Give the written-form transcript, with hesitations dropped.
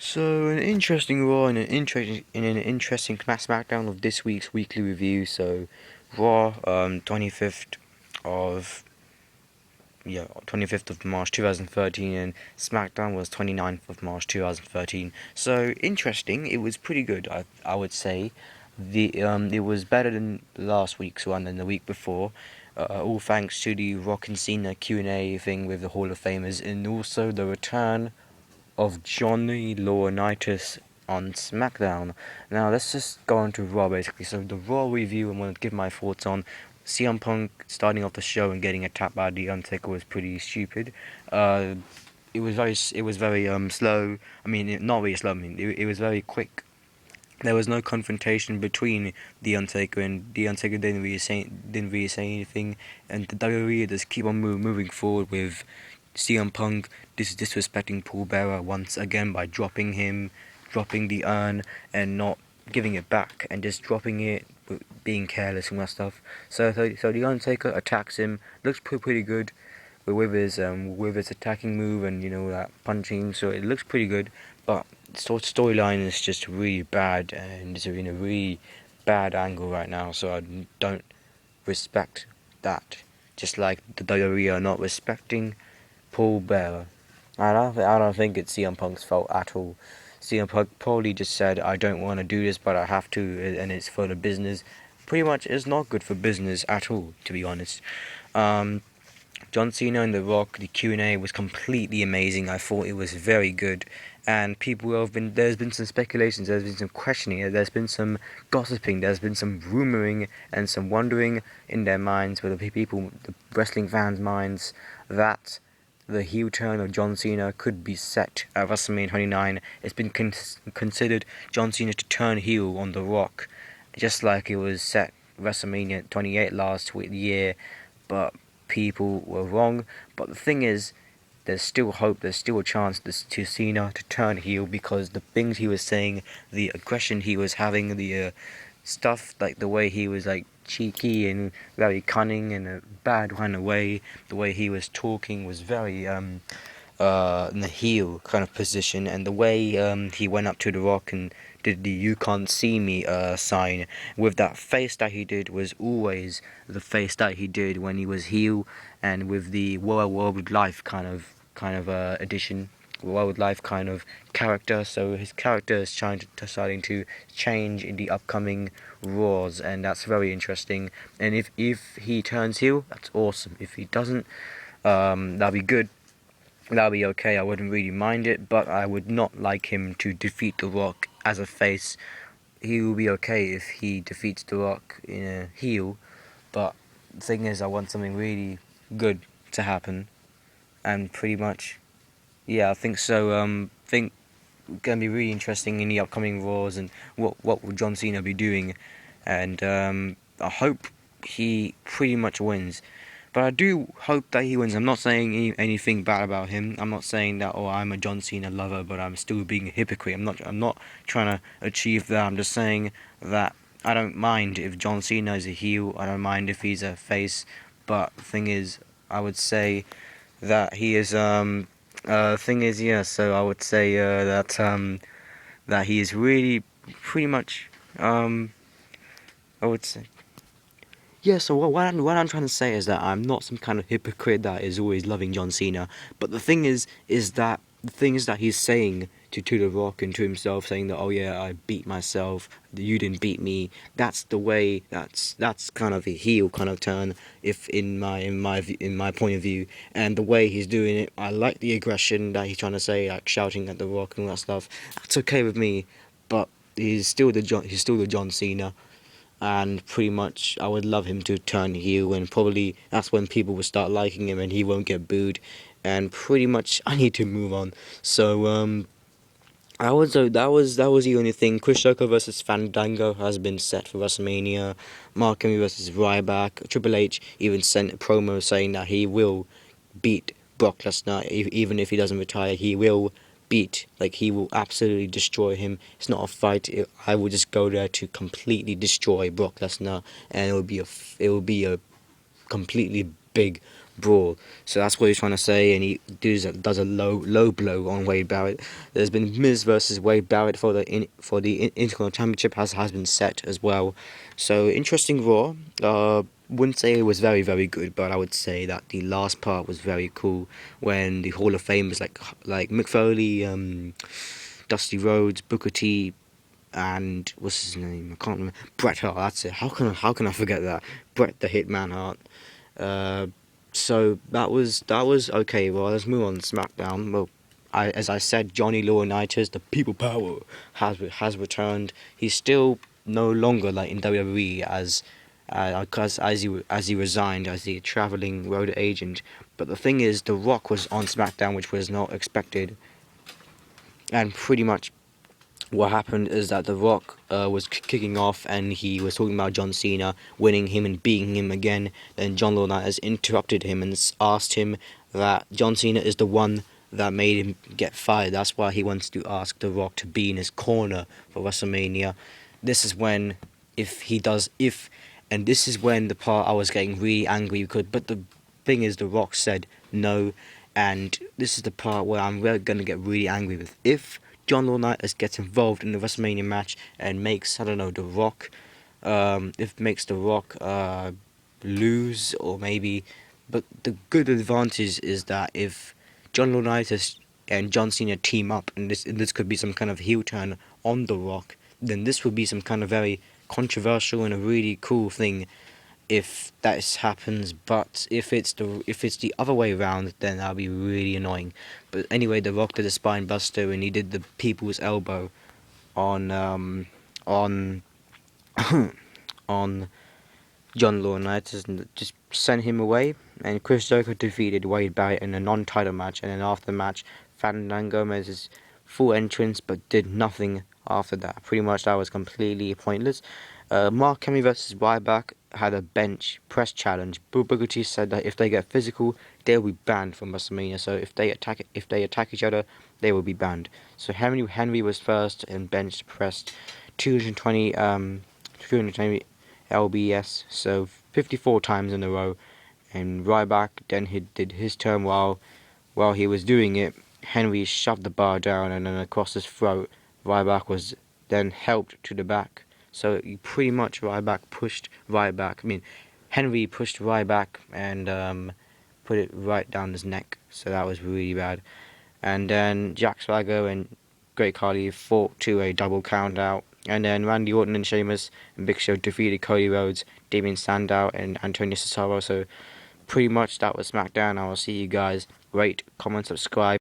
So an interesting Raw and an interesting SmackDown of this week's weekly review. So Raw, 25th of 25th of March 2013, and SmackDown was 29th of March 2013. So interesting. It was pretty good. I would say it was better than last week's one and the week before. All thanks to the Rock and Cena Q&A thing with the Hall of Famers, and also the return of Johnny Laurinaitis on SmackDown. Now let's just go on to Raw basically. So the Raw review, I'm going to give my thoughts on CM Punk starting off the show and getting attacked by The Undertaker was pretty stupid. It was very slow. I mean, not really slow. I mean, it was very quick. There was no confrontation between The Undertaker, and The Undertaker didn't really say anything, and the WWE just keep on moving forward with CM Punk disrespecting Paul Bearer once again by dropping the urn, and not giving it back, and just dropping it, being careless and that stuff. So The Undertaker attacks him, looks pretty good with his attacking move and that punching. So it looks pretty good, but storyline is just really bad, and it's in a really bad angle right now. So I don't respect that. Just like the WWE are not respecting Paul Bearer. I don't think it's CM Punk's fault at all. CM Punk probably just said, I don't want to do this, but I have to, and it's for the business. Pretty much, it's not good for business at all, to be honest. John Cena and The Rock, the Q&A was completely amazing. I thought it was very good, and there's been some speculations, there's been some questioning, there's been some gossiping, there's been some rumoring and some wondering in their minds, with the wrestling fans' minds, that the heel turn of John Cena could be set at WrestleMania 29. It's been considered John Cena to turn heel on The Rock, just like it was set WrestleMania 28 last year, but people were wrong. But the thing is, there's still hope, there's still a chance to Cena to turn heel, because the things he was saying, the aggression he was having, the stuff, like the way he was like cheeky and very cunning in a bad kind of way, the way he was talking was very in the heel kind of position, and the way he went up to The Rock and did the "you can't see me" sign with that face that he did, was always the face that he did when he was heel, and with the world life kind of addition, world life kind of character. So his character is starting to change in the upcoming Raws, and that's very interesting. And if he turns heel, that's awesome. If he doesn't, that'll be good. That'll be okay. I wouldn't really mind it, but I would not like him to defeat The Rock as a face. He will be okay if he defeats The Rock in a heel, but the thing is, I want something really good to happen, and pretty much, yeah, I think so. Think gonna be really interesting in the upcoming Raws, and what will John Cena be doing, and I hope he pretty much wins. But I do hope that he wins. I'm not saying anything bad about him. I'm not saying that, oh, I'm a John Cena lover, but I'm still being a hypocrite. I'm not trying to achieve that. I'm just saying that I don't mind if John Cena is a heel. I don't mind if he's a face. But the thing is, I would say that he is thing is, yeah. So I would say that he is really pretty much I would say. Yeah, so what I'm trying to say is that I'm not some kind of hypocrite that is always loving John Cena. But the thing is that the things that he's saying to The Rock and to himself, saying that, oh yeah, I beat myself, you didn't beat me. That's the way. That's kind of a heel kind of turn, if in my point of view. And the way he's doing it, I like the aggression that he's trying to say, like shouting at The Rock and all that stuff. That's okay with me, but he's still the John Cena. And pretty much I would love him to turn heel, and probably that's when people will start liking him and he won't get booed, and pretty much I need to move on. So that was the only thing. Chris Jericho versus Fandango has been set for WrestleMania. Mark Henry versus Ryback. Triple H even sent a promo saying that he will beat Brock Lesnar, even if he doesn't retire. He will he will absolutely destroy him. It's not a fight. I will just go there to completely destroy Brock Lesnar, and it will be a completely big brawl. So that's what he's trying to say, and he does a low blow on Wade Barrett. There's been Miz versus Wade Barrett for the Intercontinental Championship has been set as well. So interesting Raw. Wouldn't say it was very good, but I would say that the last part was very cool when the Hall of Famers like Mick Foley, Dusty Rhodes, Booker T, and what's his name? I can't remember. Bret Hart. That's it. How can I forget that? Bret the Hitman Hart. So that was okay. Well, let's move on to SmackDown. Well, as I said, Johnny Laurinaitis, the People Power, has returned. He's still no longer like in WWE as he resigned as the traveling road agent. But the thing is, The Rock was on SmackDown, which was not expected, and pretty much what happened is that The Rock was kicking off, and he was talking about John Cena winning him and beating him again. Then John Laurinaitis interrupted him and asked him that John Cena is the one that made him get fired. That's why he wants to ask The Rock to be in his corner for WrestleMania. This is when, and this is when the part I was getting really angry but the thing is, The Rock said no, and this is the part where I'm really gonna get really angry with. If John Laurinaitis gets involved in the WrestleMania match and makes, I don't know, The Rock, if makes The Rock lose, or maybe, but the good advantage is that if John Laurinaitis and John Cena team up, and this could be some kind of heel turn on The Rock, then this would be some kind of very controversial and a really cool thing if that happens. But if it's the other way around, then that'll be really annoying. But anyway, The Rock did a spine buster, and he did the people's elbow on on on John Laurinaitis, and just sent him away. And Chris Jericho defeated Wade Barrett in a non-title match, and then after the match, Fandango made his full entrance but did nothing after that. Pretty much that was completely pointless. Mark Henry versus Ryback had a bench press challenge. Booker T said that if they get physical, they'll be banned from WrestleMania. So if they attack each other, they will be banned. So Henry was first and bench pressed 220 LBS, so 54 times in a row. And Ryback then he did his turn while he was doing it. Henry shoved the bar down and then across his throat. Ryback was then helped to the back. So pretty much Henry pushed Ryback and put it right down his neck. So that was really bad. And then Jack Swagger and Great Khali fought to a double count out. And then Randy Orton and Sheamus and Big Show defeated Cody Rhodes, Damien Sandow, and Antonio Cesaro. So pretty much that was SmackDown. I will see you guys. Rate, comment, subscribe.